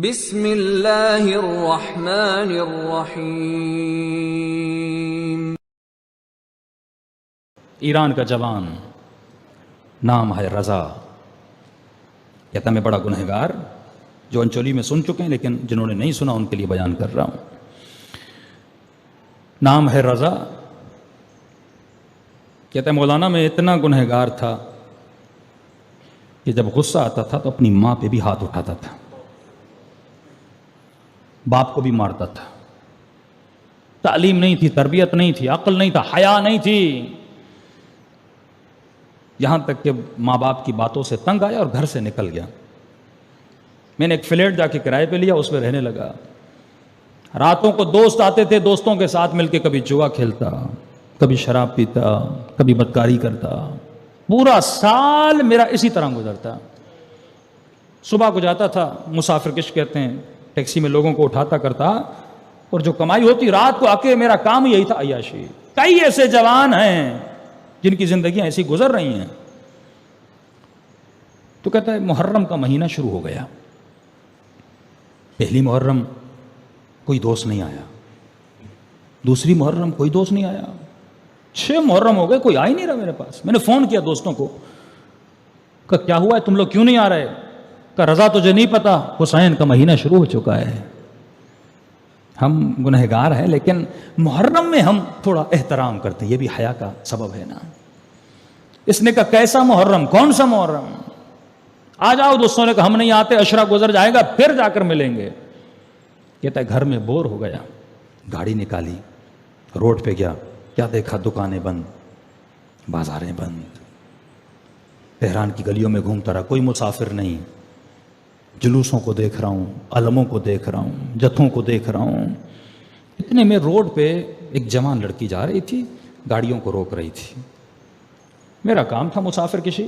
بسم اللہ الرحمن الرحیم۔ ایران کا جوان، نام ہے رضا، کہتا میں بڑا گنہگار، جو انچولی میں سن چکے ہیں لیکن جنہوں نے نہیں سنا ان کے لیے بیان کر رہا ہوں۔ نام ہے رضا، کہتا ہے مولانا میں اتنا گنہگار تھا کہ جب غصہ آتا تھا تو اپنی ماں پہ بھی ہاتھ اٹھاتا تھا، باپ کو بھی مارتا تھا۔ تعلیم نہیں تھی، تربیت نہیں تھی، عقل نہیں تھا، حیا نہیں تھی، یہاں تک کہ ماں باپ کی باتوں سے تنگ آیا اور گھر سے نکل گیا۔ میں نے ایک فلیٹ جا کے کرائے پہ لیا، اس میں رہنے لگا۔ راتوں کو دوست آتے تھے، دوستوں کے ساتھ مل کے کبھی جوا کھیلتا، کبھی شراب پیتا، کبھی بدکاری کرتا۔ پورا سال میرا اسی طرح گزرتا۔ صبح کو جاتا تھا، مسافر کش کہتے ہیں، ٹیکسی میں لوگوں کو اٹھاتا کرتا، اور جو کمائی ہوتی رات کو آ کے میرا کام یہی تھا، عیاشی۔ کئی ایسے جوان ہیں جن کی زندگیاں ایسی گزر رہی ہیں۔ تو کہتا ہے محرم کا مہینہ شروع ہو گیا، پہلی محرم کوئی دوست نہیں آیا، دوسری محرم کوئی دوست نہیں آیا، 6 محرم ہو گئے، کوئی آ ہی نہیں رہا میرے پاس۔ میں نے فون کیا دوستوں کو، کہ کیا ہوا ہے، تم لوگ کیوں نہیں آ رہے؟ کہ رضا تجھے نہیں پتا، حسین کا مہینہ شروع ہو چکا ہے۔ ہم گنہگار ہیں لیکن محرم میں ہم تھوڑا احترام کرتے ہیں، یہ بھی حیا کا سبب ہے نا۔ اس نے کہا کیسا محرم، کون سا محرم؟ آ جاؤ۔ دوستوں نے کہا ہم نہیں آتے، عشرہ گزر جائے گا پھر جا کر ملیں گے۔ کہتا ہے گھر میں بور ہو گیا، گاڑی نکالی، روڈ پہ گیا، کیا دیکھا، دکانیں بند، بازاریں بند، تہران کی گلیوں میں گھومتا رہا، کوئی مسافر نہیں، جلوسوں کو دیکھ رہا ہوں، علموں کو دیکھ رہا ہوں، جتھوں کو دیکھ رہا ہوں۔ اتنے میں روڈ پہ ایک جوان لڑکی جا رہی تھی، گاڑیوں کو روک رہی تھی۔ میرا کام تھا مسافر کشی،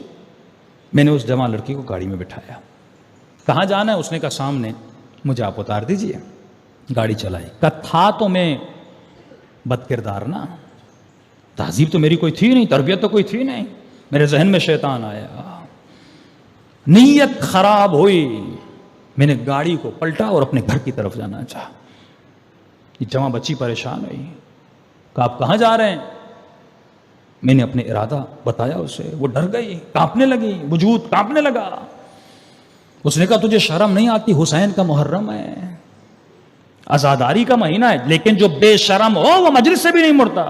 میں نے اس جوان لڑکی کو گاڑی میں بٹھایا۔ کہاں جانا ہے؟ اس نے کہا سامنے، مجھے آپ اتار دیجئے۔ گاڑی چلائی۔ کہا تھا تو میں بد کردار نا، تہذیب تو میری کوئی تھی نہیں، تربیت تو کوئی تھی نہیں، میرے ذہن میں شیطان آیا، نیت خراب ہوئی، میں نے گاڑی کو پلٹا اور اپنے گھر کی طرف جانا چاہا۔ یہ جوان بچی پریشان ہوئی، کہا آپ کہاں جا رہے ہیں؟ میں نے اپنے ارادہ بتایا اسے، وہ ڈر گئی، کانپنے لگی، وجود کانپنے لگا۔ اس نے کہا تجھے شرم نہیں آتی؟ حسین کا محرم ہے، عزاداری کا مہینہ ہے، لیکن جو بے شرم ہو وہ مجلس سے بھی نہیں مڑتا،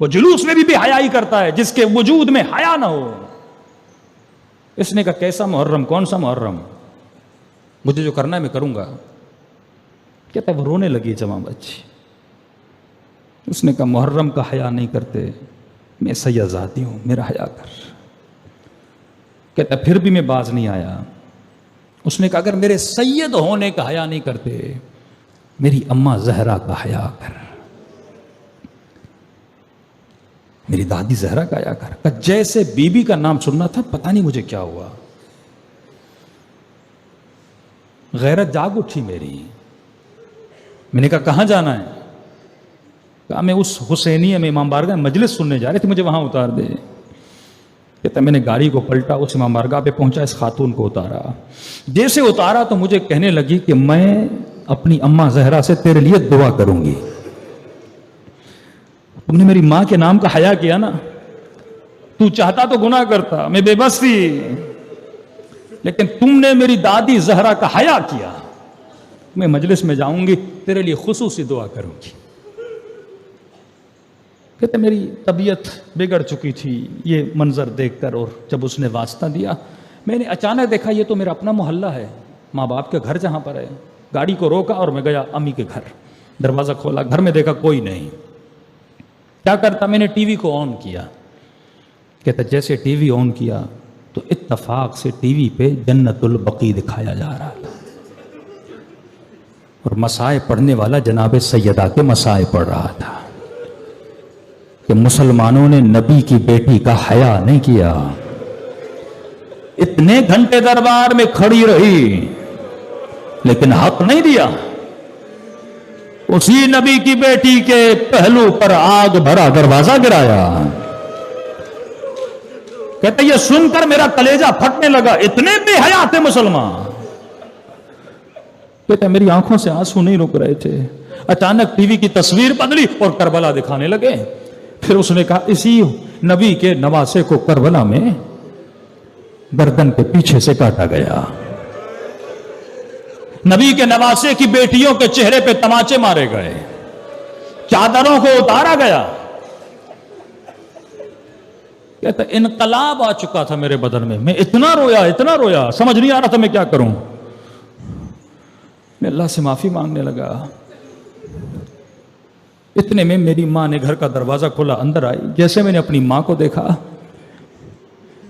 وہ جلوس میں بھی حیائی کرتا ہے، جس کے وجود میں حیا نہ ہو۔ اس نے کہا کیسا محرم، کون سا محرم؟ مجھے جو کرنا ہے میں کروں گا۔ کہتا ہے وہ رونے لگی جوان بچی۔ اس نے کہا محرم کا حیا نہیں کرتے، میں سید ذاتی ہوں، میرا حیا کر۔ کہتا ہے پھر بھی میں باز نہیں آیا۔ اس نے کہا اگر میرے سید ہونے کا حیا نہیں کرتے، میری اماں زہرا کا حیا کر، میری دادی زہرا کا حیا کر۔ کہ جیسے بی بی کا نام سننا تھا، پتہ نہیں مجھے کیا ہوا، غیرت جاگ اٹھی میری۔ میں نے کہا کہاں جانا ہے؟ کہا میں اس حسینیہ میں امام بارگاہ مجلس سننے جا رہے تھے، مجھے وہاں اتار دے۔ کہتا میں نے گاڑی کو پلٹا، اس امام بارگاہ پہ پہنچا، اس خاتون کو اتارا۔ جیسے اتارا تو مجھے کہنے لگی کہ میں اپنی اماں زہرا سے تیرے لیے دعا کروں گی۔ تم نے میری ماں کے نام کا حیا کیا نا، تو چاہتا تو گناہ کرتا، میں بے بس تھی، لیکن تم نے میری دادی زہرا کا حیا کیا۔ میں مجلس میں جاؤں گی، تیرے لیے خصوصی دعا کروں گی۔ کہتے میری طبیعت بگڑ چکی تھی یہ منظر دیکھ کر، اور جب اس نے واسطہ دیا، میں نے اچانک دیکھا یہ تو میرا اپنا محلہ ہے، ماں باپ کے گھر جہاں پر ہے۔ گاڑی کو روکا اور میں گیا امی کے گھر، دروازہ کھولا، گھر میں دیکھا کوئی نہیں۔ کیا کرتا؟ میں نے ٹی وی کو آن کیا۔ کہتا جیسے ٹی وی آن کیا تو اتفاق سے ٹی وی پہ جنت البقیع دکھایا جا رہا تھا، اور مسائے پڑھنے والا جناب سیدہ کے مسائے پڑھ رہا تھا کہ مسلمانوں نے نبی کی بیٹی کا حیا نہیں کیا، اتنے گھنٹے دربار میں کھڑی رہی لیکن حق نہیں دیا، اسی نبی کی بیٹی کے پہلو پر آگ بھرا دروازہ گرایا۔ کہتے یہ سن کر میرا کلیجہ پھٹنے لگا، اتنے بے حیا تھے مسلمان۔ کہتے میری آنکھوں سے آنسو نہیں رک رہے تھے. اچانک ٹی وی کی تصویر بدلی اور کربلا دکھانے لگے. پھر اس نے کہا اسی نبی کے نواسے کو کربلا میں گردن کے پیچھے سے کاٹا گیا. نبی کے نواسے کی بیٹیوں کے چہرے پہ تماچے مارے گئے, چادروں کو اتارا گیا. کہتا انقلاب آ چکا تھا میرے بدن میں اتنا رویا, سمجھ نہیں آ رہا تھا میں کیا کروں. میں اللہ سے معافی مانگنے لگا. اتنے میں میری ماں نے گھر کا دروازہ کھولا, اندر آئی. جیسے میں نے اپنی ماں کو دیکھا,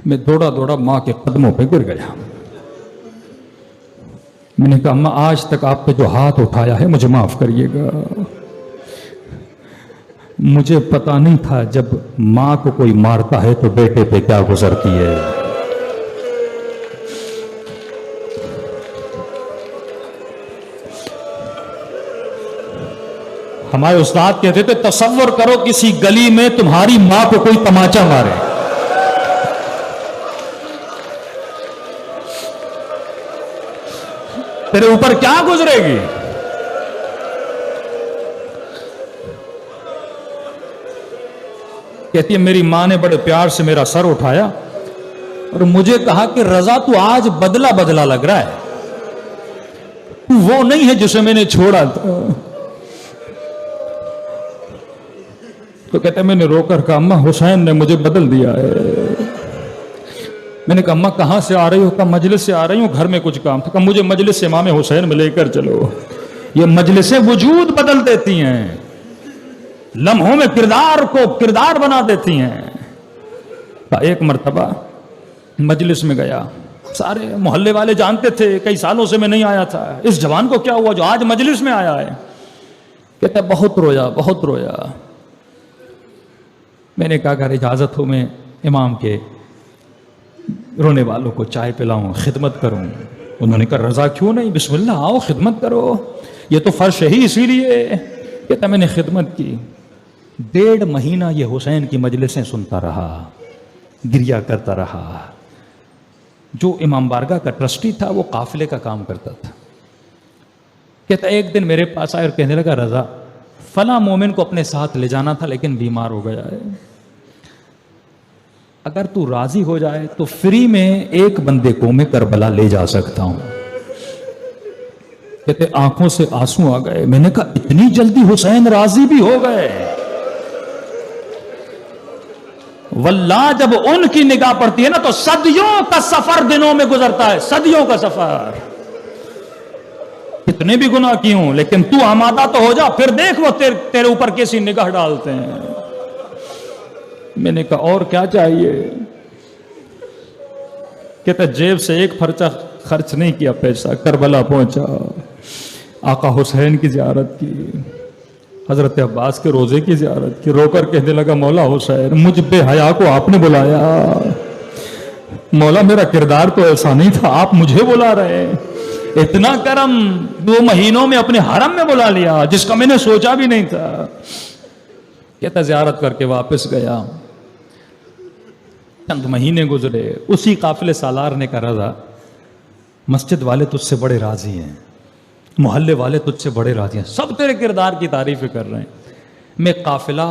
میں دوڑا ماں کے قدموں پہ گر گیا. میں نے کہا ماں آج تک آپ پہ جو ہاتھ اٹھایا ہے مجھے معاف کریے گا. مجھے پتا نہیں تھا جب ماں کو کوئی مارتا ہے تو بیٹے پہ کیا گزرتی ہے. ہمارے استاد کہتے تھے تصور کرو کسی گلی میں تمہاری ماں کو کوئی تماچا مارے, تیرے اوپر کیا گزرے گی. کہتی ہے میری ماں نے بڑے پیار سے میرا سر اٹھایا اور مجھے کہا کہ رضا تو آج بدلا لگ رہا ہے, تو وہ نہیں ہے جسے میں نے چھوڑا تھا. تو کہتے ہیں میں نے رو کر کہا اماں حسین نے مجھے بدل دیا ہے. میں نے کہا اماں کہاں سے آ رہی ہو؟ کہا مجلس سے آ رہی ہوں, گھر میں کچھ کام تھا. کہا مجھے مجلس سے امام حسین میں لے کر چلو. یہ مجلسیں وجود بدل دیتی ہیں, لمحوں میں کردار بنا دیتی ہیں. ایک مرتبہ مجلس میں گیا, سارے محلے والے جانتے تھے کئی سالوں سے میں نہیں آیا تھا, اس جوان کو کیا ہوا جو آج مجلس میں آیا ہے. کہتا بہت رویا. میں نے کہا اگر اجازت ہو میں امام کے رونے والوں کو چائے پلاؤں, خدمت کروں. انہوں نے کہا رضا کیوں نہیں, بسم اللہ آؤ خدمت کرو, یہ تو فرش ہی اسی لیے. کہتا میں نے خدمت کی. 1.5 مہینہ یہ حسین کی مجلسیں سنتا رہا, گریا کرتا رہا. جو امام بارگاہ کا ٹرسٹی تھا وہ قافلے کا کام کرتا تھا. کہتا ایک دن میرے پاس آئے اور کہنے لگا رضا فلاں مومن کو اپنے ساتھ لے جانا تھا لیکن بیمار ہو گیا ہے, اگر تو راضی ہو جائے تو فری میں ایک بندے کو میں کربلا لے جا سکتا ہوں. کہتے آنکھوں سے آنسو آ گئے. میں نے کہا اتنی جلدی حسین راضی بھی ہو گئے؟ واللہ جب ان کی نگاہ پڑتی ہے نا تو صدیوں کا سفر دنوں میں گزرتا ہے, صدیوں کا سفر. کتنے بھی گناہ کی ہوں لیکن تو آمادہ تو ہو جا, پھر دیکھ وہ تیرے اوپر کیسی نگاہ ڈالتے ہیں. میں نے کہا اور کیا چاہیے؟ کہتا جیب سے ایک پرچہ خرچ نہیں کیا پیسہ, کربلا پہنچا, آقا حسین کی زیارت کی, حضرت عباس کے روزے کی زیارت کی. رو کر کہنے لگا مولا حسین مجھ بے حیا کو آپ نے بلایا. مولا میرا کردار تو ایسا نہیں تھا, آپ مجھے بلا رہے ہیں. اتنا کرم 2 مہینوں میں اپنے حرم میں بلا لیا جس کا میں نے سوچا بھی نہیں تھا. کہتا زیارت کر کے واپس گیا. چند مہینے گزرے, اسی قافلے سالار نے کہا رضا مسجد والے تجھ سے بڑے راضی ہیں, محلے والے تجھ سے بڑے راضی ہیں, سب تیرے کردار کی تعریفیں کر رہے ہیں. میں قافلہ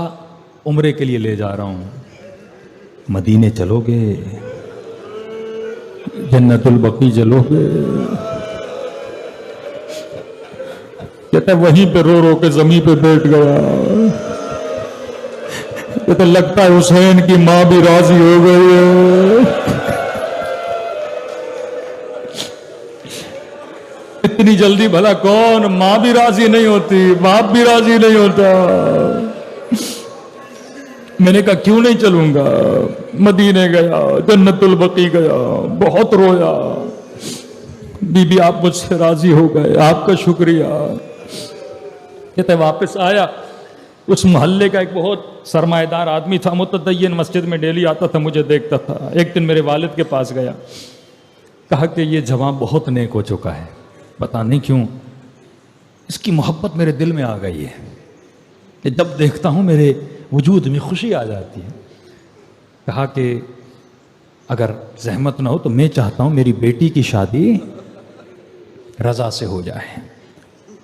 عمرے کے لیے لے جا رہا ہوں, مدینے چلو گے, جنت البقیع چلو گے. کہتا وہیں پہ رو رو کے زمین پہ بیٹھ گیا. کہتا لگتا ہے حسین کی ماں بھی راضی ہو گئی ہے. اتنی جلدی بھلا کون ماں بھی راضی نہیں ہوتی, باپ بھی راضی نہیں ہوتا. میں نے کہا کیوں نہیں چلوں گا. مدینے گیا, جنت البقیع گیا, بہت رویا. بی بی آپ مجھ سے راضی ہو گئے, آپ کا شکریہ. کہتے واپس آیا. اس محلے کا ایک بہت سرمایہ دار آدمی تھا, متدین, مسجد میں ڈیلی آتا تھا, مجھے دیکھتا تھا. ایک دن میرے والد کے پاس گیا, کہا کہ یہ جوان بہت نیک ہو چکا ہے, پتہ نہیں کیوں اس کی محبت میرے دل میں آ گئی ہے کہ جب دیکھتا ہوں میرے وجود میں خوشی آ جاتی ہے. کہا کہ اگر زحمت نہ ہو تو میں چاہتا ہوں میری بیٹی کی شادی رضا سے ہو جائے.